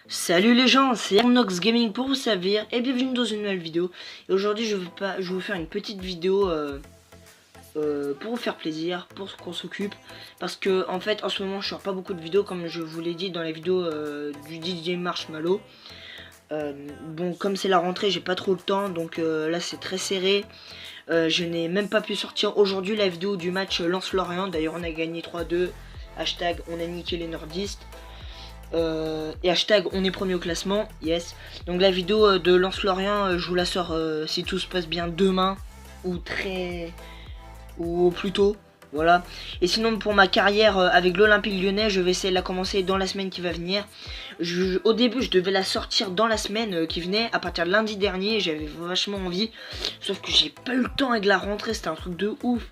Salut les gens, c'est Arnox Gaming pour vous servir et bienvenue dans une nouvelle vidéo. Et aujourd'hui je vais vous faire une petite vidéo pour vous faire plaisir, pour qu'on s'occupe. Parce que en fait en ce moment je sors pas beaucoup de vidéos comme je vous l'ai dit dans la vidéo du DJ Marshmallow. Bon, comme c'est la rentrée j'ai pas trop le temps, donc là c'est très serré. Je n'ai même pas pu sortir aujourd'hui la vidéo du match Lens-Lorient. D'ailleurs on a gagné 3-2, hashtag on a niqué les nordistes. Et hashtag on est premier au classement, yes. Donc la vidéo de Lens-Lorient, je vous la sors si tout se passe bien demain ou ou plus tôt, voilà. Et sinon pour ma carrière avec l'Olympique Lyonnais, je vais essayer de la commencer dans la semaine qui va venir. Au début je devais la sortir dans la semaine qui venait, à partir de lundi dernier, j'avais vachement envie, sauf que j'ai pas eu le temps avec la rentrée, c'était un truc de ouf.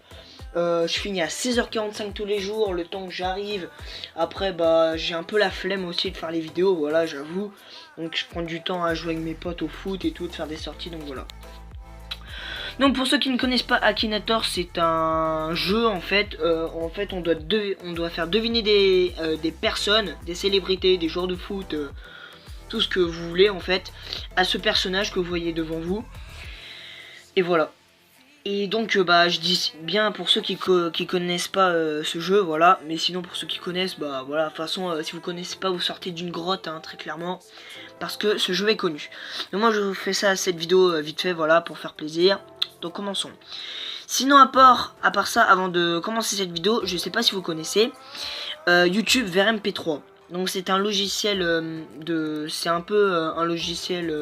Je finis à 16h45 tous les jours, le temps que j'arrive. Après bah j'ai un peu la flemme aussi de faire les vidéos, voilà, j'avoue. Donc je prends du temps à jouer avec mes potes au foot et tout, de faire des sorties, donc voilà. Donc pour ceux qui ne connaissent pas Akinator, c'est un jeu en fait. On doit faire deviner des personnes, des célébrités, des joueurs de foot, tout ce que vous voulez en fait, à ce personnage que vous voyez devant vous. Et voilà. Et donc bah je dis bien pour ceux qui connaissent pas ce jeu, voilà. Mais sinon pour ceux qui connaissent, bah voilà, de toute façon si vous connaissez pas, vous sortez d'une grotte, hein, très clairement. Parce que ce jeu est connu. Donc moi je vous fais ça, cette vidéo vite fait, voilà, pour faire plaisir. Donc commençons. Sinon à part ça, avant de commencer cette vidéo, je sais pas si vous connaissez YouTube VRMP3. Donc c'est un logiciel c'est un peu un logiciel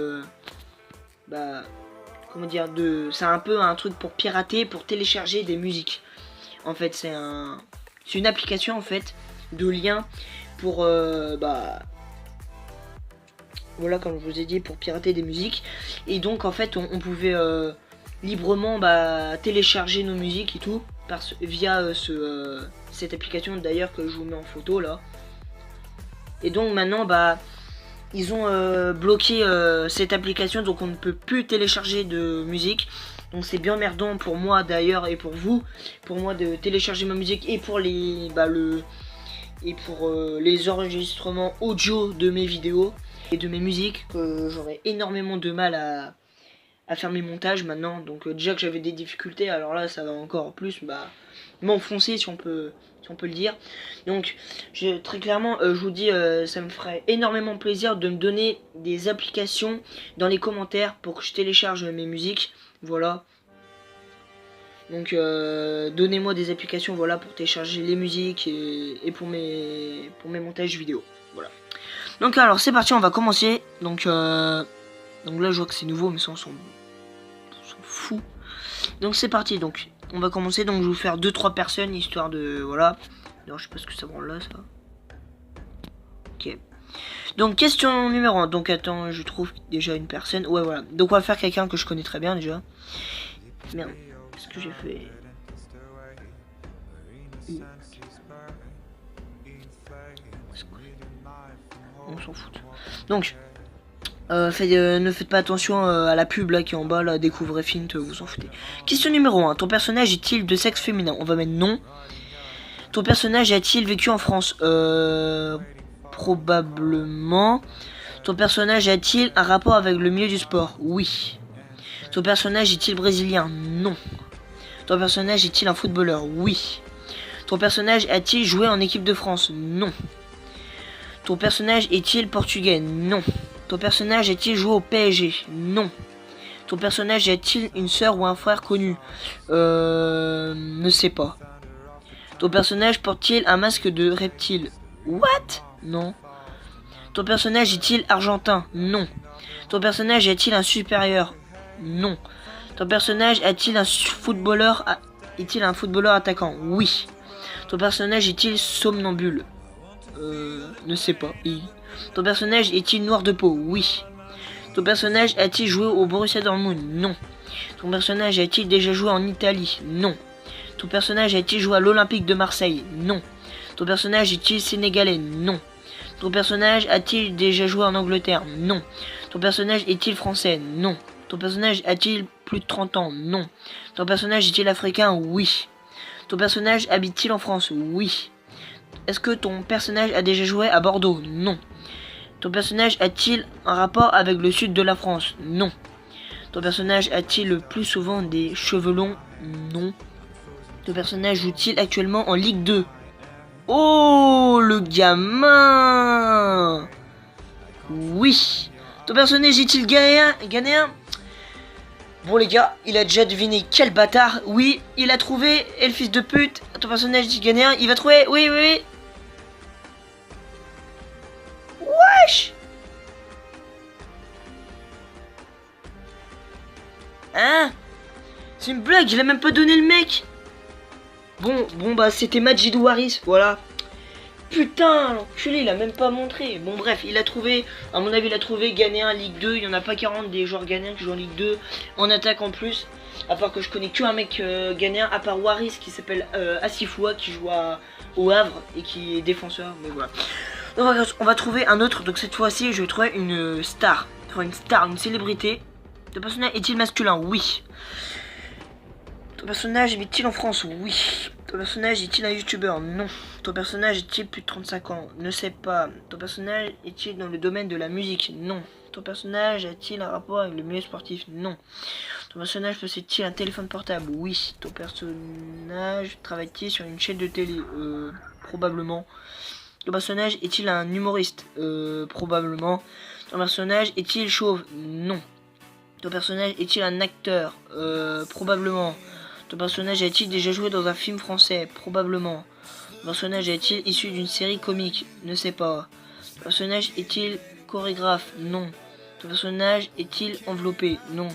comment dire, c'est un peu un truc pour pirater, pour télécharger des musiques. En fait, c'est une application en fait de lien pour voilà, comme je vous ai dit, pour pirater des musiques. Et donc en fait, on pouvait librement télécharger nos musiques et tout via cette application d'ailleurs que je vous mets en photo là. Et donc maintenant ils ont bloqué cette application, donc on ne peut plus télécharger de musique. Donc c'est bien merdant pour moi d'ailleurs et pour vous, pour moi de télécharger ma musique et pour les les enregistrements audio de mes vidéos et de mes musiques. J'aurais énormément de mal à faire mes montages maintenant. Donc déjà que j'avais des difficultés, alors là ça va encore plus m'enfoncer si on peut le dire. Donc très clairement je vous dis, ça me ferait énormément plaisir de me donner des applications dans les commentaires pour que je télécharge mes musiques, voilà. Donc donnez-moi des applications, voilà, pour télécharger les musiques et pour mes montages vidéo, voilà. Donc alors c'est parti, on va commencer. Donc là je vois que c'est nouveau, mais ça on s'en fout. Donc c'est parti, donc on va commencer. Donc je vais vous faire 2-3 personnes histoire de, voilà. Alors je sais pas ce que ça branle là, ça. Ok. Donc question numéro 1. Donc attends, je trouve déjà une personne. Ouais, voilà. Donc on va faire quelqu'un que je connais très bien déjà. Merde, qu'est-ce que j'ai fait? On s'en fout. Donc ne faites pas attention à la pub là qui est en bas là, découvrez Fint, vous en foutez. Question numéro 1. Ton personnage est-il de sexe féminin? On va mettre non. Ton personnage a-t-il vécu en France? Probablement. Ton personnage a-t-il un rapport avec le milieu du sport? Oui. Ton personnage est-il brésilien? Non. Ton personnage est-il un footballeur? Oui. Ton personnage a-t-il joué en équipe de France? Non. Ton personnage est-il portugais? Non. Ton personnage a-t-il joué au PSG? Non. Ton personnage a-t-il une sœur ou un frère connu? Ne sais pas. Ton personnage porte-t-il un masque de reptile? What? Non. Ton personnage est-il argentin? Non. Ton personnage est-il un supérieur? Non. Ton personnage est-il un footballeur attaquant? Oui. Ton personnage est-il somnambule? Ne sais pas. Ton personnage est-il noir de peau? Oui. Ton personnage a-t-il joué au Borussia Dortmund? Non. Ton personnage a-t-il déjà joué en Italie? Non. Ton personnage a-t-il joué à l'Olympique de Marseille? Non. Ton personnage est-il sénégalais? Non. Ton personnage a-t-il déjà joué en Angleterre? Non. Ton personnage est-il français? Non. Ton personnage a-t-il plus de 30 ans? Non. Ton personnage est-il africain? Oui. Ton personnage habite-t-il en France? Oui. Est-ce que ton personnage a déjà joué à Bordeaux? Non. Ton personnage a-t-il un rapport avec le sud de la France? Non. Ton personnage a-t-il le plus souvent des cheveux longs? Non. Ton personnage joue-t-il actuellement en Ligue 2? Oh, le gamin! Oui. Ton personnage est-il ghanéen? Bon les gars, il a déjà deviné quel bâtard. Oui, il a trouvé. Et le fils de pute. Ton personnage est-il ghanéen? Il va trouver. Oui, oui, oui. Wesh! Hein? C'est une blague, il a même pas donné le mec. Bon bah c'était Majidou Waris, voilà. Putain, l'enculé, il a même pas montré. Bon bref, il a trouvé, à mon avis il a trouvé ghanéen Ligue 2. Il y en a pas 40 des joueurs ghanéens qui jouent en Ligue 2 en attaque en plus. À part que je connais qu'un mec ghanéen, à part Waris qui s'appelle Asifoua, qui joue au Havre et qui est défenseur, mais voilà. Donc on va trouver un autre, donc cette fois-ci je vais trouver une star. Une célébrité. Ton personnage est-il masculin? Oui. Ton personnage vit-il en France? Oui. Ton personnage est-il un youtubeur? Non. Ton personnage est-il plus de 35 ans? Ne sais pas. Ton personnage est-il dans le domaine de la musique? Non. Ton personnage a-t-il un rapport avec le milieu sportif? Non. Ton personnage possède-t-il un téléphone portable? Oui. Ton personnage travaille-t-il sur une chaîne de télé? Probablement. Ton personnage est-il un humoriste? Probablement. Ton personnage est-il chauve? Non. Ton personnage est-il un acteur? Probablement. Ton personnage a-t-il déjà joué dans un film français? Probablement. Ton personnage est-il issu d'une série comique? Ne sais pas. Ton personnage est-il chorégraphe? Non. Ton personnage est-il enveloppé? Non.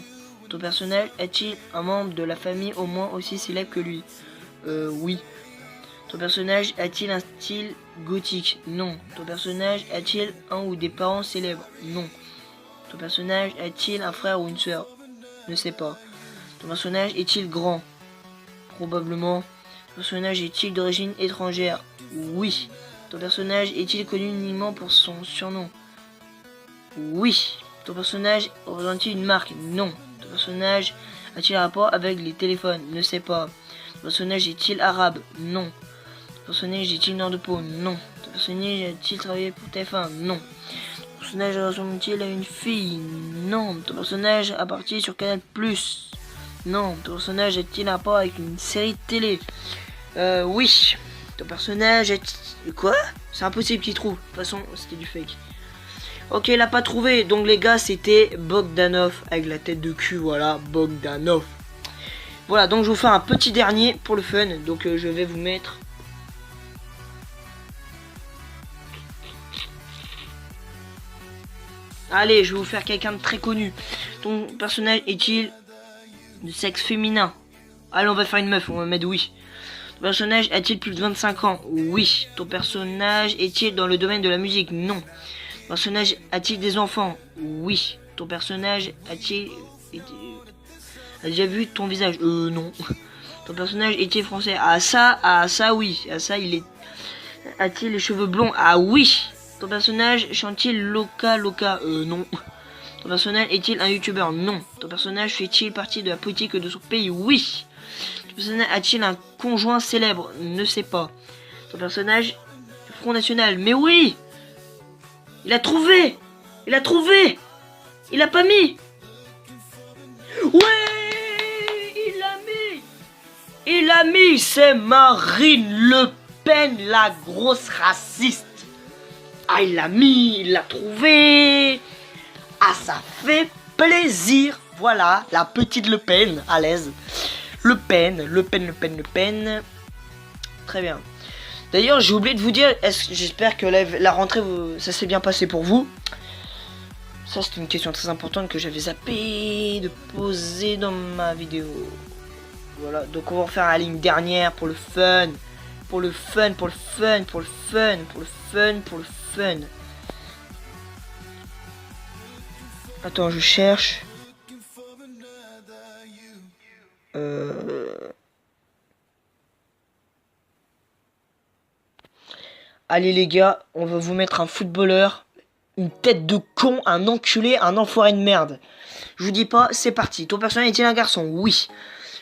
Ton personnage a-t-il un membre de la famille au moins aussi célèbre que lui? Oui. Ton personnage a-t-il un style gothique? Non. Ton personnage a-t-il un ou des parents célèbres? Non. Ton personnage a-t-il un frère ou une sœur? Ne sais pas. Ton personnage est-il grand? Probablement. Ton personnage est-il d'origine étrangère? Oui. Ton personnage est-il connu uniquement pour son surnom? Oui. Ton personnage représente-t-il une marque? Non. Ton personnage a-t-il un rapport avec les téléphones? Ne sais pas. Ton personnage est-il arabe? Non. Ton personnage est-il nord de peau? Non. Ton personnage a-t-il travaillé pour TF1? Non. Ton personnage ressemble-t-il à une fille? Non. Ton personnage appartient sur Canal+. Non. Ton personnage a-t-il un rapport avec une série de télé? Oui. Ton personnage est... Quoi? C'est impossible qu'il trouve. De toute façon, c'était du fake. Ok, il a pas trouvé. Donc les gars, c'était Bogdanov avec la tête de cul. Voilà, Bogdanov. Voilà, donc je vous fais un petit dernier pour le fun. Donc je vais vous mettre... Allez, je vais vous faire quelqu'un de très connu. Ton personnage est-il de sexe féminin? Allez, on va faire une meuf, on va mettre oui. Ton personnage a-t-il plus de 25 ans? Oui. Ton personnage est-il dans le domaine de la musique? Non. Ton personnage a-t-il des enfants? Oui. Ton personnage a-t-il... a déjà vu ton visage? Non. Ton personnage est-il français? Ah ça oui. Ah ça il est... A-t-il les cheveux blonds? Ah oui. Ton personnage chante-t-il Loca? Non. Ton personnage est-il un youtubeur? Non. Ton personnage fait-il partie de la politique de son pays? Oui. Ton personnage a-t-il un conjoint célèbre? Ne sais pas. Ton personnage Front National? Mais oui. Il a trouvé. Il a trouvé. Il a pas mis. Ouais. Il a mis. C'est Marine Le Pen, la grosse raciste. Ah, il l'a mis, il l'a trouvé. Ah, ça fait plaisir. Voilà, la petite Le Pen, à l'aise. Le Pen. Très bien. D'ailleurs, j'ai oublié de vous dire, j'espère que la rentrée, ça s'est bien passé pour vous. Ça, c'est une question très importante que j'avais zappé de poser dans ma vidéo. Voilà, donc on va refaire la ligne dernière pour le fun. Pour le fun. Attends, je cherche. Allez les gars, on va vous mettre un footballeur, une tête de con, un enculé, un enfoiré de merde. Je vous dis pas, c'est parti. Ton personnage est-il un garçon? Oui.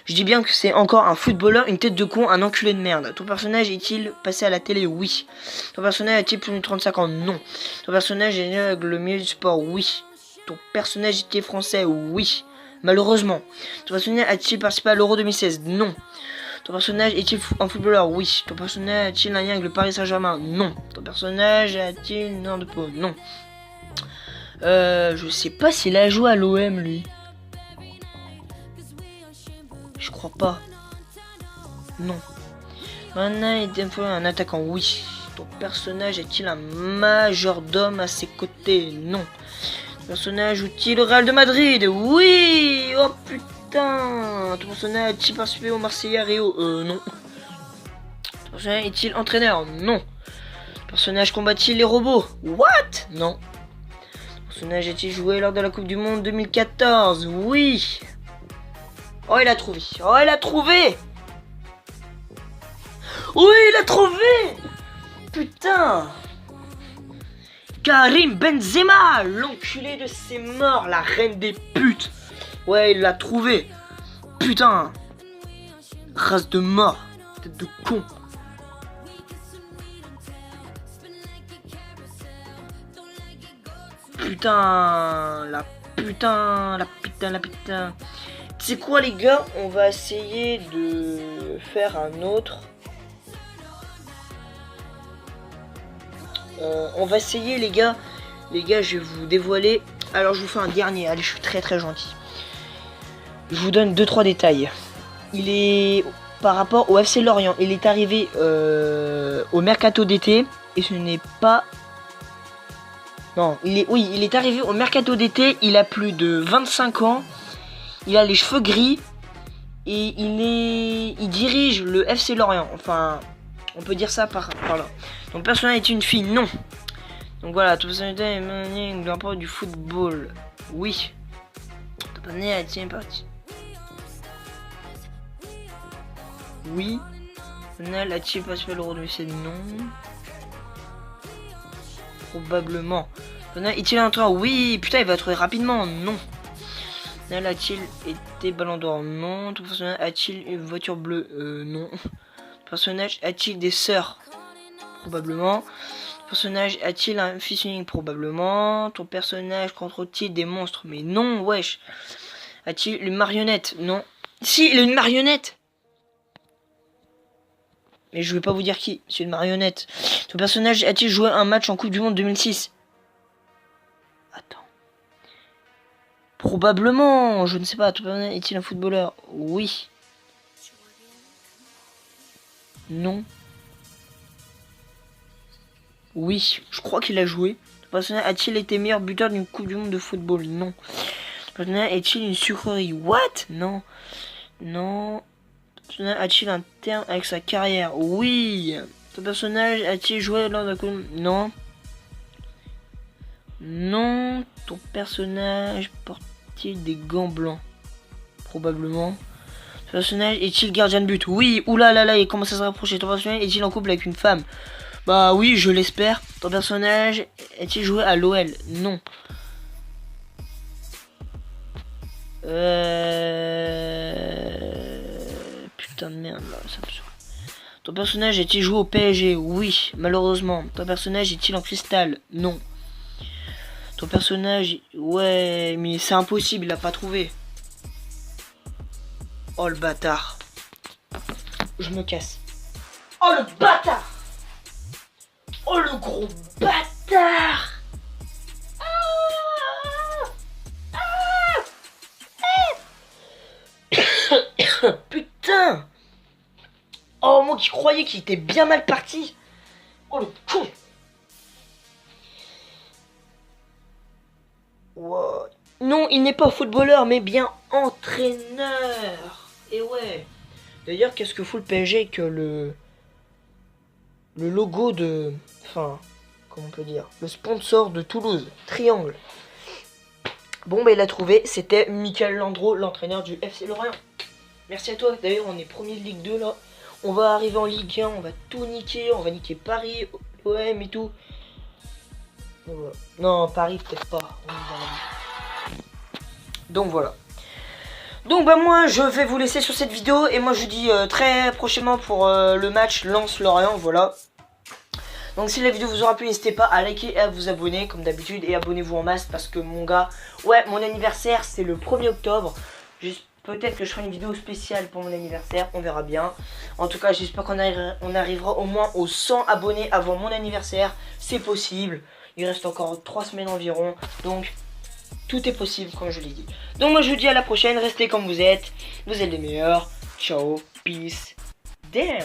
Je dis bien que c'est encore un footballeur, une tête de con, un enculé de merde. Ton personnage est-il passé à la télé? Oui. Ton personnage a-t-il plus de 35 ans? Non. Ton personnage est avec le milieu du sport? Oui. Ton personnage est français? Oui. Malheureusement. Ton personnage a-t-il participé à l'Euro 2016? Non. Ton personnage est-il un footballeur? Oui. Ton personnage a-t-il un lien avec le Paris Saint-Germain? Non. Ton personnage a-t-il une heure de peau? Non. Je sais pas s'il a joué à l'OM lui. Je crois pas. Non. Maintenant, il est un attaquant? Oui. Ton personnage est-il un majordome à ses côtés? Non. Ton personnage joue-t-il au Real de Madrid? Oui. Oh putain. Ton personnage a-t-il participé au Marseillais à Rio? Non. Ton personnage est-il entraîneur? Non. Ton personnage combat-il les robots? What? Non. Ton personnage a-t-il joué lors de la Coupe du Monde 2014? Oui. Oh, il a trouvé. Oh, il a trouvé. Oui, il a trouvé. Putain. Karim Benzema, l'enculé de ses morts, la reine des putes. Ouais, il l'a trouvé. Putain. Race de mort. Tête de con. Putain. La putain. La putain. La putain. C'est quoi les gars? On va essayer de faire un autre. On va essayer les gars. Les gars, je vais vous dévoiler. Alors je vous fais un dernier. Allez, je suis très très gentil. Je vous donne 2-3 détails. Il est par rapport au FC Lorient. Il est arrivé au mercato d'été. Et ce n'est pas... Non, il est arrivé au mercato d'été. Il a plus de 25 ans. Il a les cheveux gris. Et il dirige le FC Lorient. Enfin, on peut dire ça par là. Ton personnage est une fille? Non. Donc voilà, ton personnage est un rapport du football? Oui. Ton personnage est une partie? Oui. Nel a-t-il participé à l'Euro 2016? Non. Probablement. Est-il un train? Oui. Putain, il va trouver rapidement. Non. Nel a-t-il été ballon d'or? Non. Ton personnage a-t-il une voiture bleue? Non. Ton personnage a-t-il des sœurs? Probablement. Ton personnage a-t-il un fils unique? Probablement. Ton personnage contrôle-t-il des monstres? Mais non, wesh. A-t-il une marionnette? Non. Si, il a une marionnette. Mais je vais pas vous dire qui, c'est une marionnette. Ton personnage a-t-il joué un match en Coupe du Monde 2006? Attends. Probablement, je ne sais pas. Ton personnage est-il un footballeur? Oui. Non. Oui, je crois qu'il a joué. Ton personnage a-t-il été meilleur buteur d'une Coupe du Monde de football? Non. Ton personnage est-il une sucrerie? What? Non. Non. Ton personnage a-t-il un terme avec sa carrière? Oui. Ton personnage a-t-il joué lors de la Coupe? Non. Non. Ton personnage porte-t-il des gants blancs? Probablement. Ton personnage est-il gardien de but? Oui. Oula là là, il commence à se rapprocher. Ton personnage est-il en couple avec une femme? Bah oui, je l'espère. Ton personnage est-il joué à l'OL? Non. Putain de merde là, ça me saoule. Ton personnage est-il joué au PSG? Oui, malheureusement. Ton personnage est-il en cristal? Non. Ton personnage... Ouais, mais c'est impossible, il a pas trouvé. Oh le bâtard. Je me casse. Oh le bâtard. Oh le gros bâtard. Putain. Oh, moi qui croyais qu'il était bien mal parti. Oh le con. Wow. Non, il n'est pas footballeur, mais bien entraîneur. Et ouais. D'ailleurs, qu'est-ce que fout le PSG que le logo de... Enfin, comment on peut dire? Le sponsor de Toulouse, Triangle. Bon, bah il a trouvé, c'était Michael Landreau, l'entraîneur du FC Lorient. Merci à toi. D'ailleurs, on est premier de Ligue 2 là. On va arriver en Ligue 1, on va tout niquer. On va niquer Paris, OM et tout. Voilà. Non, Paris peut-être pas. Donc voilà. Donc bah moi je vais vous laisser sur cette vidéo et moi je vous dis très prochainement pour le match Lens-Lorient, voilà. Donc si la vidéo vous aura plu, n'hésitez pas à liker et à vous abonner comme d'habitude et abonnez-vous en masse parce que mon gars, ouais mon anniversaire c'est le 1er octobre. Juste peut-être que je ferai une vidéo spéciale pour mon anniversaire, on verra bien. En tout cas j'espère qu'on arrivera au moins aux 100 abonnés avant mon anniversaire, c'est possible. Il reste encore 3 semaines environ, donc tout est possible comme je l'ai dit. Donc moi je vous dis à la prochaine, restez comme vous êtes les meilleurs. Ciao, peace, down.